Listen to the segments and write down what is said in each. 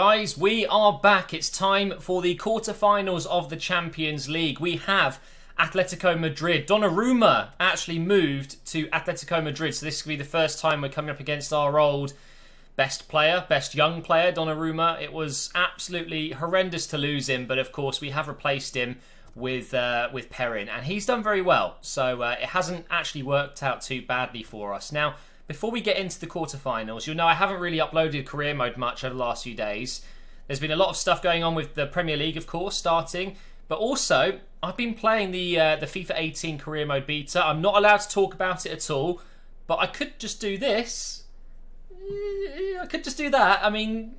Guys, we are back. It's time for the quarterfinals of the Champions League. We have Atletico Madrid. Donnarumma actually moved to Atletico Madrid, so this will be the first time we're coming up against our old best young player, Donnarumma. It was absolutely horrendous to lose him, but of course we have replaced him with Perrin, and he's done very well. So it hasn't actually worked out too badly for us. Now, before we get into the quarterfinals, you'll know I haven't really uploaded career mode much over the last few days. There's been a lot of stuff going on with the Premier League, of course, starting. But also, I've been playing the FIFA 18 career mode beta. I'm not allowed to talk about it at all. But I could just do this. I could just do that. I mean,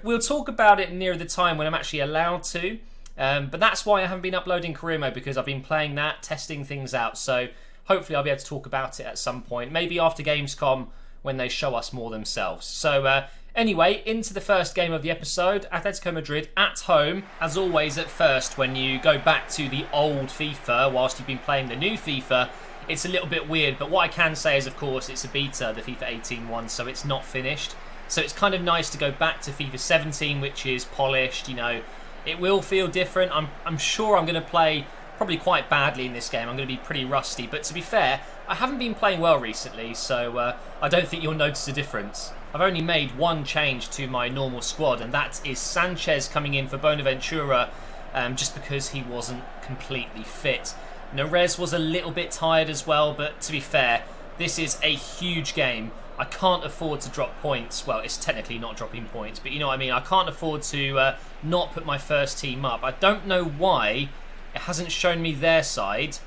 we'll talk about it near the time when I'm actually allowed to. But that's why I haven't been uploading career mode, because I've been playing that, testing things out. So hopefully I'll be able to talk about it at some point. Maybe after Gamescom when they show us more themselves. So anyway, into the first game of the episode. Atletico Madrid at home. As always at first, when you go back to the old FIFA whilst you've been playing the new FIFA, it's a little bit weird. But what I can say is, of course, it's a beta, the FIFA 18 one, so it's not finished. So it's kind of nice to go back to FIFA 17, which is polished. You know, it will feel different. I'm sure I'm going to play probably quite badly in this game. I'm going to be pretty rusty, but to be fair, I haven't been playing well recently, so I don't think you'll notice a difference. I've only made one change to my normal squad, and that is Sanchez coming in for Bonaventura, just because he wasn't completely fit. Neres was a little bit tired as well, but to be fair, this is a huge game. I can't afford to drop points. Well, it's technically not dropping points, but you know what I mean. I can't afford to not put my first team up. I don't know why it hasn't shown me their side,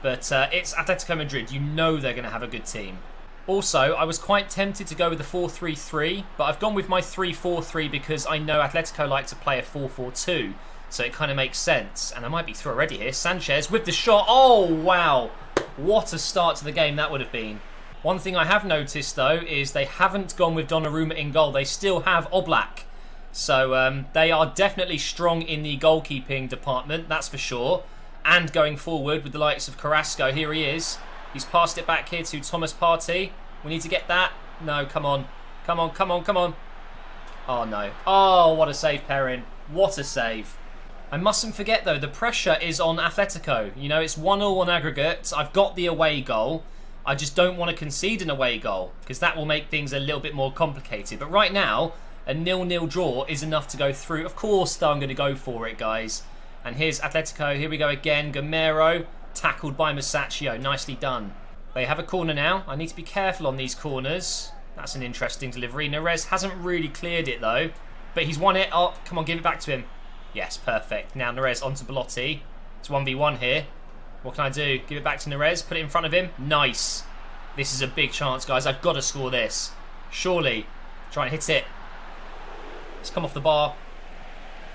but it's Atletico Madrid. You know they're going to have a good team. Also, I was quite tempted to go with the 4-3-3, but I've gone with my 3-4-3 because I know Atletico like to play a 4-4-2, so it kind of makes sense. And I might be through already here. Sanchez with the shot. Oh, wow. What a start to the game that would have been. One thing I have noticed, though, is they haven't gone with Donnarumma in goal. They still have Oblak. So they are definitely strong in the goalkeeping department, that's for sure. And going forward with the likes of Carrasco, here he is. He's passed it back here to Thomas Partey. We need to get that. No, come on. Come on, come on, come on. Oh, no. Oh, what a save, Perrin. What a save. I mustn't forget, though, the pressure is on Atletico. You know, it's 1-1 on aggregate. I've got the away goal. I just don't want to concede an away goal, because that will make things a little bit more complicated. But right now, a 0-0 draw is enough to go through. Of course, though, I'm going to go for it, guys. And here's Atletico. Here we go again. Gamero, tackled by Masaccio. Nicely done. They have a corner now. I need to be careful on these corners. That's an interesting delivery. Neres hasn't really cleared it, though. But he's won it. Oh, come on, give it back to him. Yes, perfect. Now Neres onto Belotti. It's 1v1 here. What can I do? Give it back to Neres. Put it in front of him. Nice. This is a big chance, guys. I've got to score this. Surely. Try and hit it. It's come off the bar.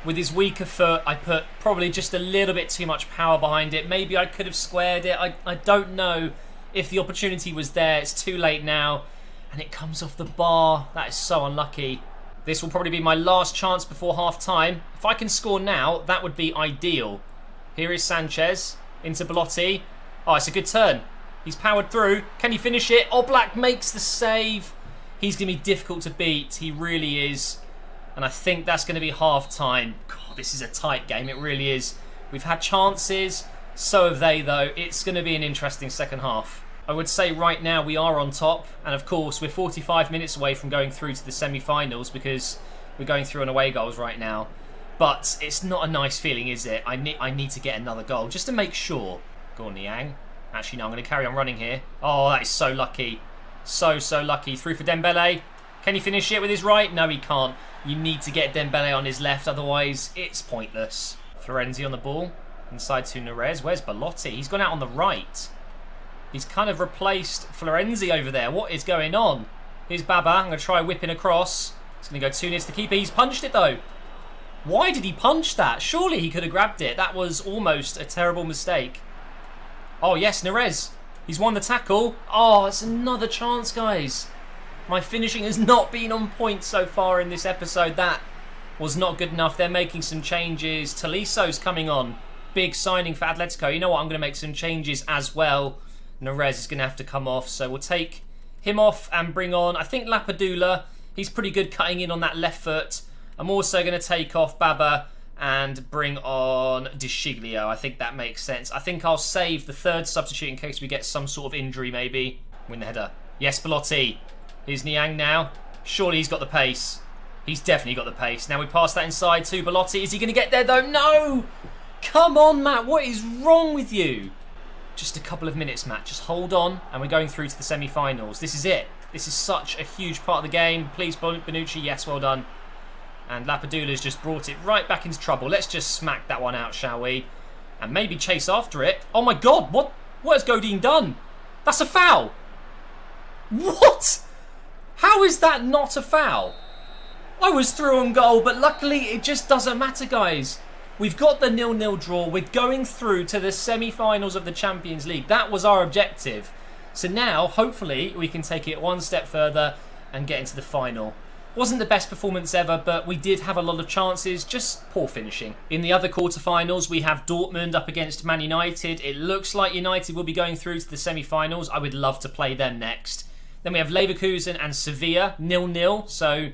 With his weaker foot, I put probably just a little bit too much power behind it. Maybe I could have squared it. I don't know if the opportunity was there. It's too late now. And it comes off the bar. That is so unlucky. This will probably be my last chance before half-time. If I can score now, that would be ideal. Here is Sanchez into Belotti. Oh, it's a good turn. He's powered through. Can he finish it? Oblak makes the save. He's going to be difficult to beat. He really is. And I think that's going to be half-time. God, this is a tight game. It really is. We've had chances. So have they, though. It's going to be an interesting second half. I would say right now we are on top. And, of course, we're 45 minutes away from going through to the semi-finals because we're going through on away goals right now. But it's not a nice feeling, is it? I need to get another goal just to make sure. Go on, Niang. Actually, no, I'm going to carry on running here. Oh, that is so lucky. So lucky. Through for Dembele. Can he finish it with his right? No, he can't. You need to get Dembele on his left, otherwise it's pointless. Florenzi on the ball. Inside to Neres. Where's Belotti? He's gone out on the right. He's kind of replaced Florenzi over there. What is going on? Here's Baba. I'm going to try whipping across. It's going to go too near to the keeper. He's punched it, though. Why did he punch that? Surely he could have grabbed it. That was almost a terrible mistake. Oh, yes, Neres. He's won the tackle. Oh, it's another chance, guys. My finishing has not been on point so far in this episode. That was not good enough. They're making some changes. Toliso's coming on. Big signing for Atletico. You know what? I'm going to make some changes as well. Neres is going to have to come off. So we'll take him off and bring on, I think, Lapadula. He's pretty good cutting in on that left foot. I'm also going to take off Baba and bring on Deschiglio. I think that makes sense. I think I'll save the third substitute in case we get some sort of injury maybe. Win the header. Yes, Belotti. Here's Niang now. Surely he's got the pace. He's definitely got the pace. Now we pass that inside to Belotti. Is he going to get there though? No! Come on, Matt. What is wrong with you? Just a couple of minutes, Matt. Just hold on. And we're going through to the semi-finals. This is it. This is such a huge part of the game. Please, Bonucci. Yes, well done. And Lapadula's just brought it right back into trouble. Let's just smack that one out, shall we? And maybe chase after it. Oh my God. What has Godin done? That's a foul. What? How is that not a foul? I was through on goal, but luckily it just doesn't matter, guys. We've got the 0-0 draw. We're going through to the semi-finals of the Champions League. That was our objective. So now, hopefully, we can take it one step further and get into the final. Wasn't the best performance ever, but we did have a lot of chances, just poor finishing. In the other quarterfinals, we have Dortmund up against Man United. It looks like United will be going through to the semi-finals. I would love to play them next. Then we have Leverkusen and Sevilla, 0-0. So,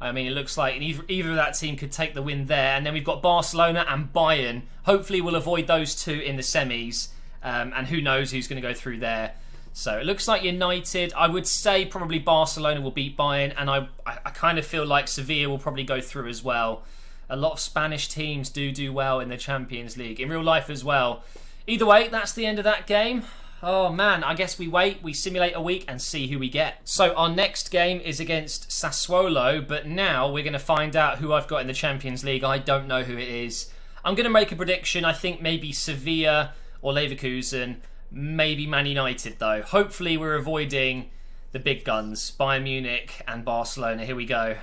I mean, it looks like either of that team could take the win there. And then we've got Barcelona and Bayern. Hopefully we'll avoid those two in the semis. And who knows who's going to go through there. So it looks like United, I would say probably Barcelona will beat Bayern. And I kind of feel like Sevilla will probably go through as well. A lot of Spanish teams do well in the Champions League. In real life as well. Either way, that's the end of that game. Oh man, I guess we wait, we simulate a week and see who we get. So our next game is against Sassuolo, but now we're going to find out who I've got in the Champions League. I don't know who it is. I'm going to make a prediction. I think maybe Sevilla or Leverkusen, maybe Man United though. Hopefully we're avoiding the big guns, Bayern Munich and Barcelona. Here we go.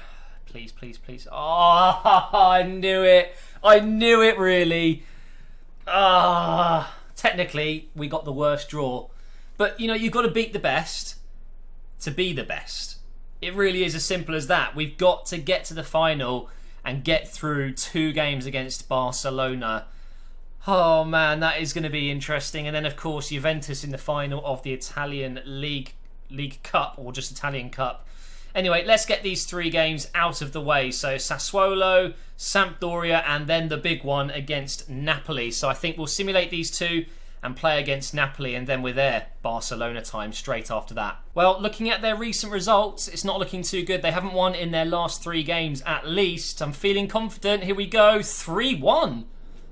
Please, please, please. Oh, I knew it. I knew it really. Technically, we got the worst draw. But, you know, you've got to beat the best to be the best. It really is as simple as that. We've got to get to the final and get through 2 games against Barcelona. Oh, man, that is going to be interesting. And then, of course, Juventus in the final of the Italian League Cup, or just Italian Cup. Anyway, let's get these 3 games out of the way. So Sassuolo, Sampdoria, and then the big one against Napoli. So I think we'll simulate these 2 and play against Napoli, and then we're there. Barcelona time straight after that. Well, looking at their recent results, it's not looking too good. They haven't won in their last 3 games at least. I'm feeling confident. Here we go. 3-1.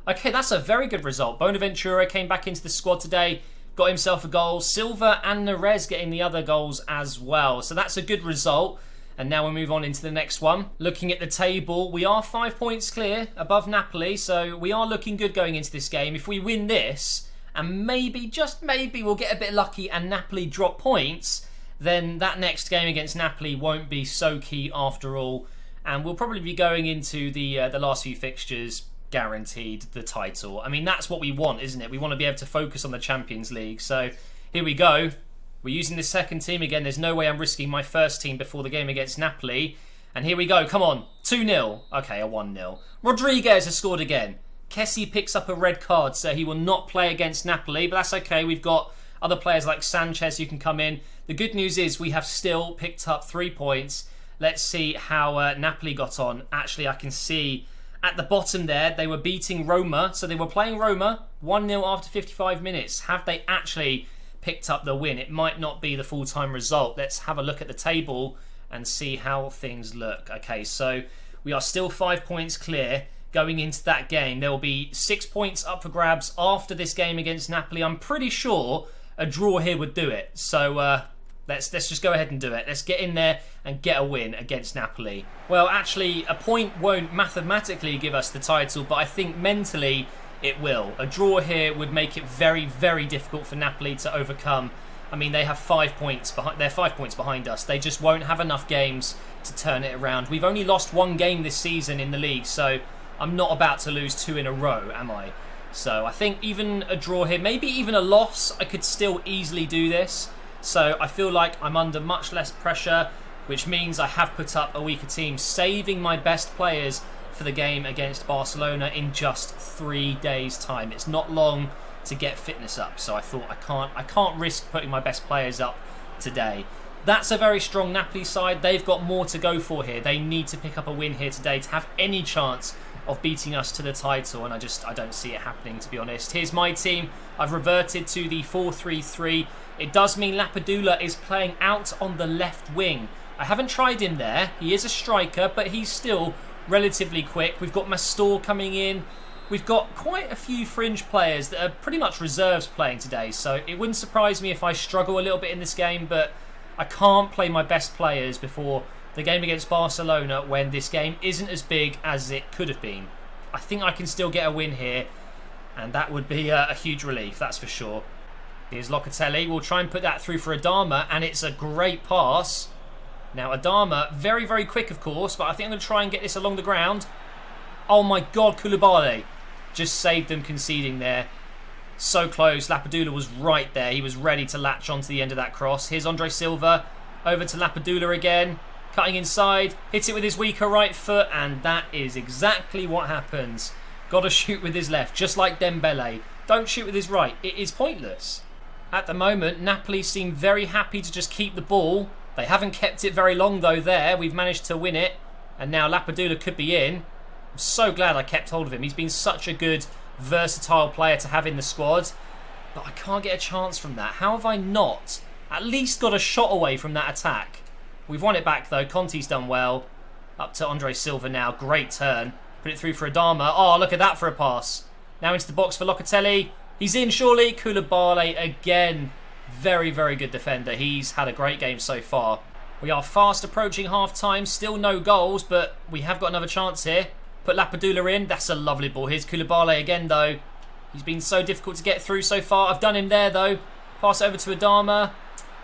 Okay, that's a very good result. Bonaventura came back into the squad today. Got himself a goal. Silva and Neres getting the other goals as well. So that's a good result. And now we'll move on into the next one. Looking at the table, we are 5 points clear above Napoli. So we are looking good going into this game. If we win this, and maybe, just maybe, we'll get a bit lucky and Napoli drop points, then that next game against Napoli won't be so key after all. And we'll probably be going into the last few fixtures guaranteed the title. I mean, that's what we want, isn't it? We want to be able to focus on the Champions League. So here we go. We're using the second team again. There's no way I'm risking my first team before the game against Napoli. And here we go. Come on. 2-0. Okay, a 1-0. Rodriguez has scored again. Kessie picks up a red card, so he will not play against Napoli. But that's okay. We've got other players like Sanchez who can come in. The good news is we have still picked up 3 points. Let's see how Napoli got on. Actually, I can see at the bottom there, they were beating Roma. So they were playing Roma 1-0 after 55 minutes. Have they actually picked up the win? It might not be the full-time result. Let's have a look at the table and see how things look. Okay, so we are still 5 points clear going into that game. There will be 6 points up for grabs after this game against Napoli. I'm pretty sure a draw here would do it. So let's just go ahead and do it. Let's get in there and get a win against Napoli. Well, actually, a point won't mathematically give us the title, but I think mentally it will. A draw here would make it very, very difficult for Napoli to overcome. I mean, they have 5 points behind. They're 5 points behind us. They just won't have enough games to turn it around. We've only lost 1 game this season in the league, so I'm not about to lose 2 in a row, am I? So I think even a draw here, maybe even a loss, I could still easily do this. So I feel like I'm under much less pressure, which means I have put up a weaker team, saving my best players for the game against Barcelona in just 3 days' time. It's not long to get fitness up, so I thought I can't risk putting my best players up today. That's a very strong Napoli side. They've got more to go for here. They need to pick up a win here today to have any chance of beating us to the title, and I don't see it happening, to be honest. Here's my team. I've reverted to the 4-3-3. It does mean Lapadula is playing out on the left wing. I haven't tried him there. He is a striker, but he's still relatively quick. We've got Mastor coming in. We've got quite a few fringe players that are pretty much reserves playing today, so it wouldn't surprise me if I struggle a little bit in this game, but I can't play my best players before the game against Barcelona when this game isn't as big as it could have been. I think I can still get a win here, and that would be a huge relief, that's for sure. Here's Locatelli. We'll try and put that through for Adama, and it's a great pass. Now, Adama, very, very quick, of course, but I think I'm going to try and get this along the ground. Oh, my God, Koulibaly just saved them conceding there. So close. Lapadula was right there. He was ready to latch onto the end of that cross. Here's Andre Silva. Over to Lapadula again. Cutting inside. Hits it with his weaker right foot. And that is exactly what happens. Got to shoot with his left. Just like Dembele. Don't shoot with his right. It is pointless. At the moment, Napoli seem very happy to just keep the ball. They haven't kept it very long, though, there. We've managed to win it. And now Lapadula could be in. I'm so glad I kept hold of him. He's been such a good, versatile player to have in the squad, but I can't get a chance from that. How have I not at least got a shot away from that attack? We've won it back though. Conte's done well. Up to Andre Silva now. Great turn. Put it through for Adama. Oh, look at that for a pass. Now into the box for Locatelli. He's in surely. Koulibaly again. Very, very good defender. He's had a great game so far. We are fast approaching half time. Still no goals, but we have got another chance here. Put Lapadula in. That's a lovely ball. Here's Koulibaly again, though. He's been so difficult to get through so far. I've done him there, though. Pass over to Adama.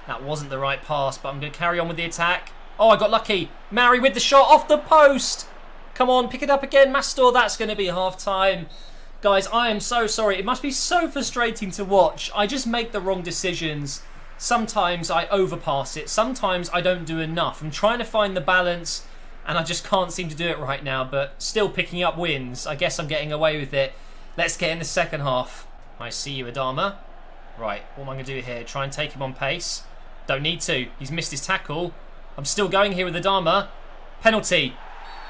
That wasn't the right pass, but I'm going to carry on with the attack. Oh, I got lucky. Mari with the shot off the post. Come on, pick it up again, Mastor. That's going to be half-time. Guys, I am so sorry. It must be so frustrating to watch. I just make the wrong decisions. Sometimes I overpass it. Sometimes I don't do enough. I'm trying to find the balance, and I just can't seem to do it right now, but still picking up wins. I guess I'm getting away with it. Let's get in the second half. I see you, Adama. Right, what am I going to do here? Try and take him on pace. Don't need to. He's missed his tackle. I'm still going here with Adama. Penalty.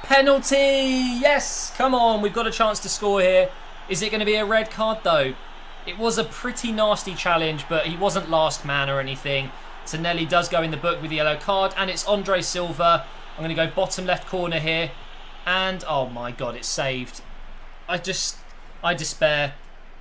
Penalty! Yes! Come on, we've got a chance to score here. Is it going to be a red card, though? It was a pretty nasty challenge, but he wasn't last man or anything. Tonelli does go in the book with the yellow card, and it's Andre Silva. I'm going to go bottom left corner here. And, oh my God, it's saved. I despair.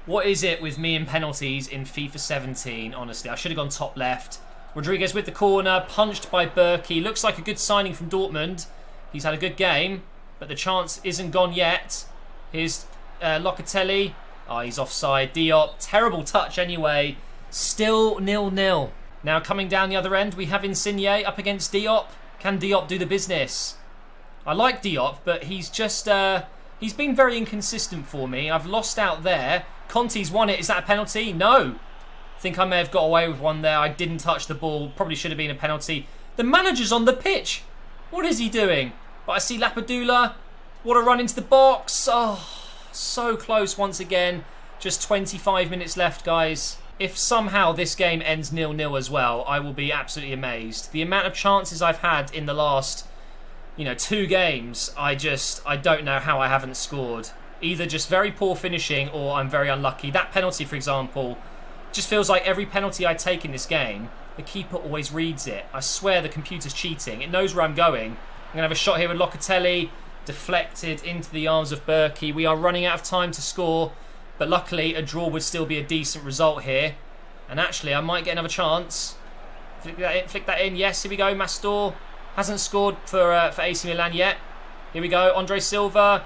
What is it with me and penalties in FIFA 17, honestly? I should have gone top left. Rodriguez with the corner, punched by Berkey. Looks like a good signing from Dortmund. He's had a good game, but the chance isn't gone yet. Here's Locatelli. Oh, he's offside. Diop, terrible touch anyway. Still 0-0. Now coming down the other end, we have Insigne up against Diop. Can Diop do the business? I like Diop, but he's just... he's been very inconsistent for me. I've lost out there. Conte's won it. Is that a penalty? No. I think I may have got away with one there. I didn't touch the ball. Probably should have been a penalty. The manager's on the pitch. What is he doing? But I see Lapadula. What a run into the box. Oh, so close once again. Just 25 minutes left, guys. If somehow this game ends 0-0 as well, I will be absolutely amazed. The amount of chances I've had in the last, 2 games, I don't know how I haven't scored. Either just very poor finishing or I'm very unlucky. That penalty, for example, just feels like every penalty I take in this game, the keeper always reads it. I swear the computer's cheating. It knows where I'm going. I'm going to have a shot here with Locatelli. Deflected into the arms of Berkey. We are running out of time to score, but luckily a draw would still be a decent result here. And actually, I might get another chance. Flick that in. Yes, here we go. Mastor hasn't scored for AC Milan yet. Here we go. Andre Silva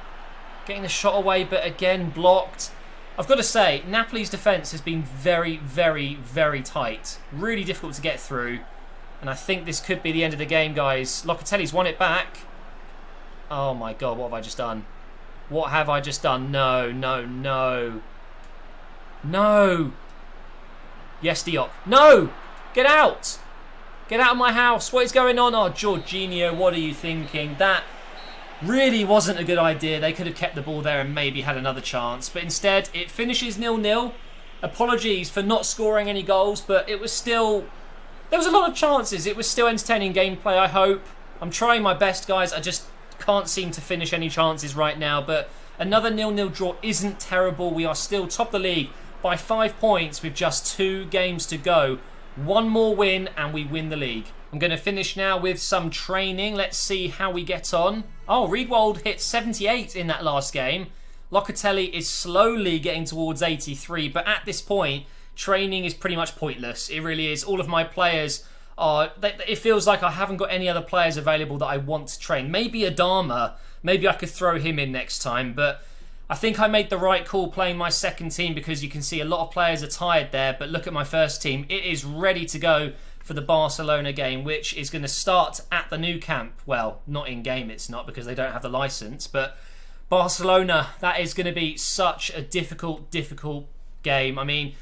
getting the shot away, but again blocked. I've got to say, Napoli's defence has been very, very, very tight. Really difficult to get through. And I think this could be the end of the game, guys. Locatelli's won it back. Oh my God, what have I just done? What have I just done? No, no, no. No. Yes, Diop. No! Get out! Get out of my house. What is going on? Oh, Jorginho, what are you thinking? That really wasn't a good idea. They could have kept the ball there and maybe had another chance. But instead, it finishes 0-0. Apologies for not scoring any goals, but it was still there was a lot of chances. It was still entertaining gameplay, I hope. I'm trying my best, guys. I just can't seem to finish any chances right now. But another 0-0 draw isn't terrible. We are still top of the league by 5 points with just 2 games to go. One more win and we win the league. I'm going to finish now with some training. Let's see how we get on. Oh, Riedwald hit 78 in that last game. Locatelli is slowly getting towards 83, but at this point, training is pretty much pointless. It really is. All of my players are... It feels like I haven't got any other players available that I want to train. Maybe Adama. Maybe I could throw him in next time, but I think I made the right call playing my second team because you can see a lot of players are tired there, but look at my first team. It is ready to go for the Barcelona game, which is going to start at the Nou Camp. Well, not in-game it's not because they don't have the license, but Barcelona, that is going to be such a difficult game. I mean,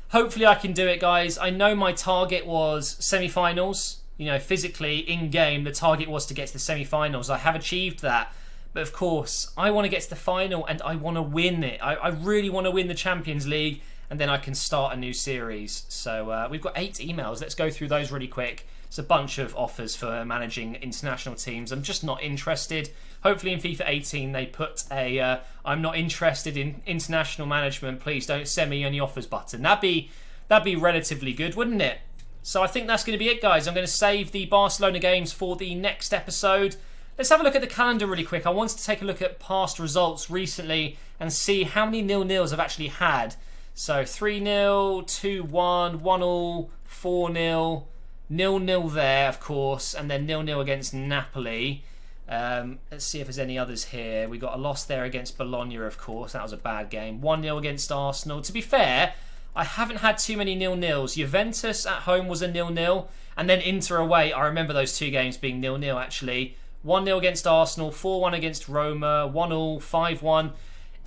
hopefully I can do it, guys. I know my target was semi-finals. You know, physically, in-game, the target was to get to the semi-finals. I have achieved that. But of course, I want to get to the final and I want to win it. I really want to win the Champions League and then I can start a new series. So we've got 8 emails. Let's go through those really quick. It's a bunch of offers for managing international teams. I'm just not interested. Hopefully in FIFA 18 they put a I'm not interested in international management. Please don't send me any offers button. That'd be relatively good, wouldn't it? So I think that's going to be it, guys. I'm going to save the Barcelona games for the next episode. Let's have a look at the calendar really quick. I wanted to take a look at past results recently and see how many 0-0s I've actually had. So 3-0, 2-1, 1-1, 4-0, 0-0 there, of course, and then 0-0 against Napoli. Let's see if there's any others here. We got a loss there against Bologna, of course. That was a bad game. 1-0 against Arsenal. To be fair, I haven't had too many 0-0s. Juventus at home was a 0-0, and then Inter away. I remember those 2 games being 0-0 actually. 1-0 against Arsenal, 4-1 against Roma, 1-1, 5-1.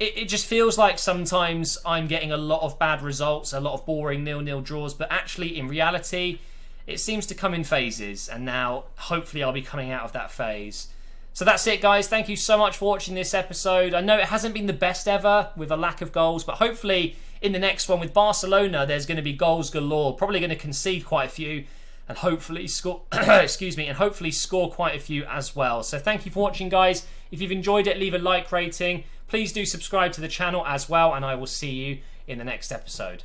It just feels like sometimes I'm getting a lot of bad results, a lot of boring 0-0 draws, but actually in reality, it seems to come in phases, and now hopefully I'll be coming out of that phase. So that's it, guys. Thank you so much for watching this episode. I know it hasn't been the best ever with a lack of goals, but hopefully in the next one with Barcelona, there's going to be goals galore. Probably going to concede quite a few and hopefully score and hopefully score quite a few as well. So thank you for watching, guys. If you've enjoyed it, leave a like rating. Please do subscribe to the channel as well, and I will see you in the next episode.